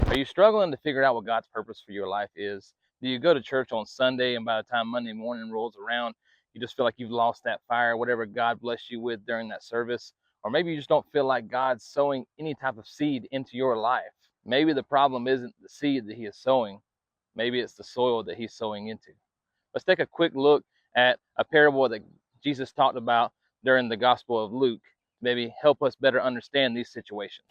Are you struggling to figure out what God's purpose for your life is? Do you go to church on Sunday and by the time Monday morning rolls around, you just feel like you've lost that fire, whatever God blessed you with during that service? Or maybe you just don't feel like God's sowing any type of seed into your life. Maybe the problem isn't the seed that He is sowing. Maybe it's the soil that He's sowing into. Let's take a quick look at a parable that Jesus talked about during the Gospel of Luke. Maybe help us better understand these situations.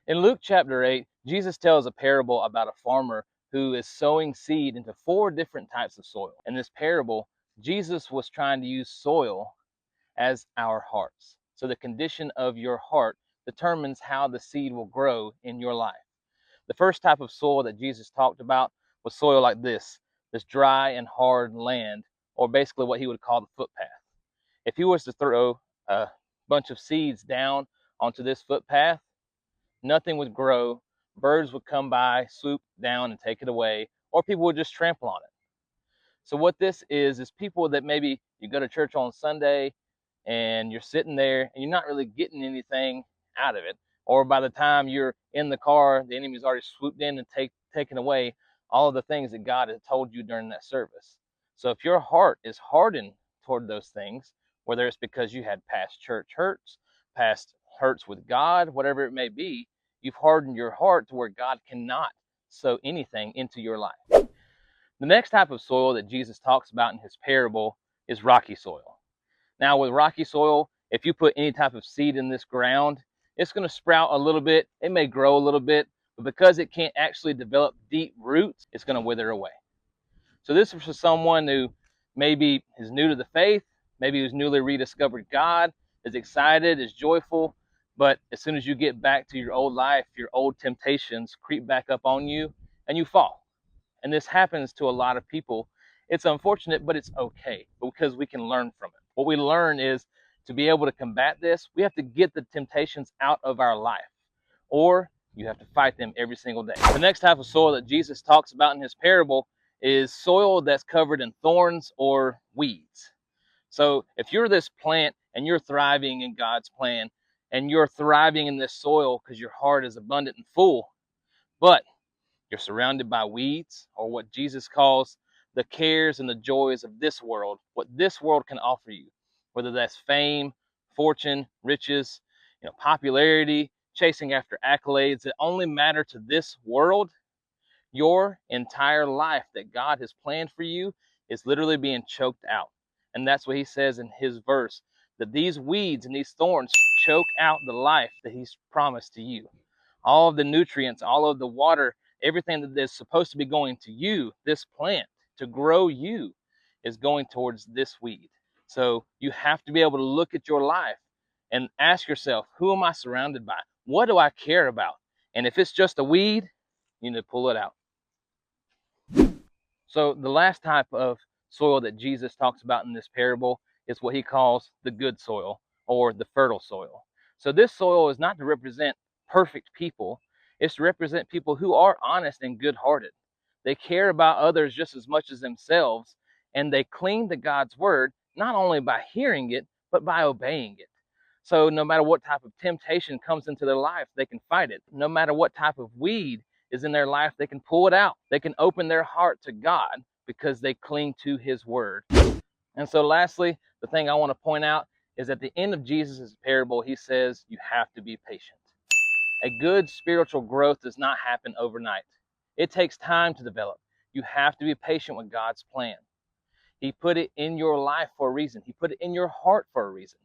In Luke chapter 8, Jesus tells a parable about a farmer who is sowing seed into 4 different types of soil. In this parable, Jesus was trying to use soil as our hearts. So the condition of your heart determines how the seed will grow in your life. The first type of soil that Jesus talked about was soil like this dry and hard land, or basically what he would call the footpath. If he was to throw a bunch of seeds down onto this footpath, nothing would grow, birds would come by, swoop down and take it away, or people would just trample on it. So what this is people that maybe you go to church on Sunday and you're sitting there and you're not really getting anything out of it. Or by the time you're in the car, the enemy's already swooped in and taken away all of the things that God had told you during that service. So if your heart is hardened toward those things, whether it's because you had past church hurts, past hurts with God, whatever it may be, you've hardened your heart to where God cannot sow anything into your life. The next type of soil that Jesus talks about in his parable is rocky soil. Now with rocky soil, if you put any type of seed in this ground, it's going to sprout a little bit. It may grow a little bit, but because it can't actually develop deep roots, it's going to wither away. So this is for someone who maybe is new to the faith, maybe who's newly rediscovered God, is excited, is joyful, but as soon as you get back to your old life, your old temptations creep back up on you and you fall. And this happens to a lot of people. It's unfortunate, but it's okay because we can learn from it. What we learn is to be able to combat this, we have to get the temptations out of our life, or you have to fight them every single day. The next type of soil that Jesus talks about in his parable is soil that's covered in thorns or weeds. So if you're this plant and you're thriving in God's plan and you're thriving in this soil because your heart is abundant and full, but you're surrounded by weeds, or what Jesus calls the cares and the joys of this world, what this world can offer you, whether that's fame, fortune, riches, popularity, chasing after accolades that only matter to this world. Your entire life that God has planned for you is literally being choked out. And that's what he says in his verse, that these weeds and these thorns choke out the life that he's promised to you. All of the nutrients, all of the water, everything that is supposed to be going to you, this plant, to grow you, is going towards this weed. So you have to be able to look at your life and ask yourself, who am I surrounded by? What do I care about? And if it's just a weed, you need to pull it out. So the last type of soil that Jesus talks about in this parable is what he calls the good soil, or the fertile soil. So this soil is not to represent perfect people. It's to represent people who are honest and good-hearted. They care about others just as much as themselves, and they cling to God's word, not only by hearing it, but by obeying it. So no matter what type of temptation comes into their life, they can fight it. No matter what type of weed is in their life, they can pull it out. They can open their heart to God because they cling to his word. And so lastly, the thing I want to point out is at the end of Jesus' parable, he says, you have to be patient. A good spiritual growth does not happen overnight. It takes time to develop. You have to be patient with God's plan. He put it in your life for a reason. He put it in your heart for a reason.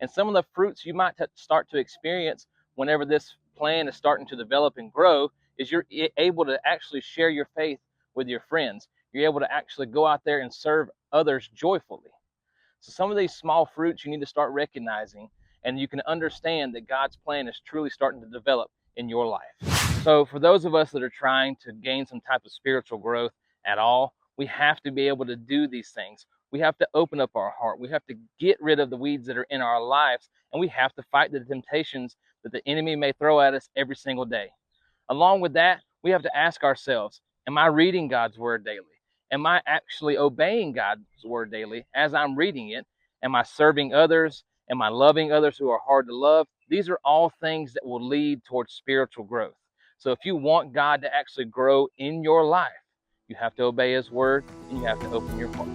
And some of the fruits you might start to experience whenever this plan is starting to develop and grow is you're able to actually share your faith with your friends. You're able to actually go out there and serve others joyfully. So some of these small fruits you need to start recognizing, and you can understand that God's plan is truly starting to develop in your life. So for those of us that are trying to gain some type of spiritual growth at all, we have to be able to do these things. We have to open up our heart. We have to get rid of the weeds that are in our lives, and we have to fight the temptations that the enemy may throw at us every single day. Along with that, we have to ask ourselves, am I reading God's word daily? Am I actually obeying God's word daily as I'm reading it? Am I serving others? Am I loving others who are hard to love? These are all things that will lead towards spiritual growth. So if you want God to actually grow in your life, you have to obey his word and you have to open your heart.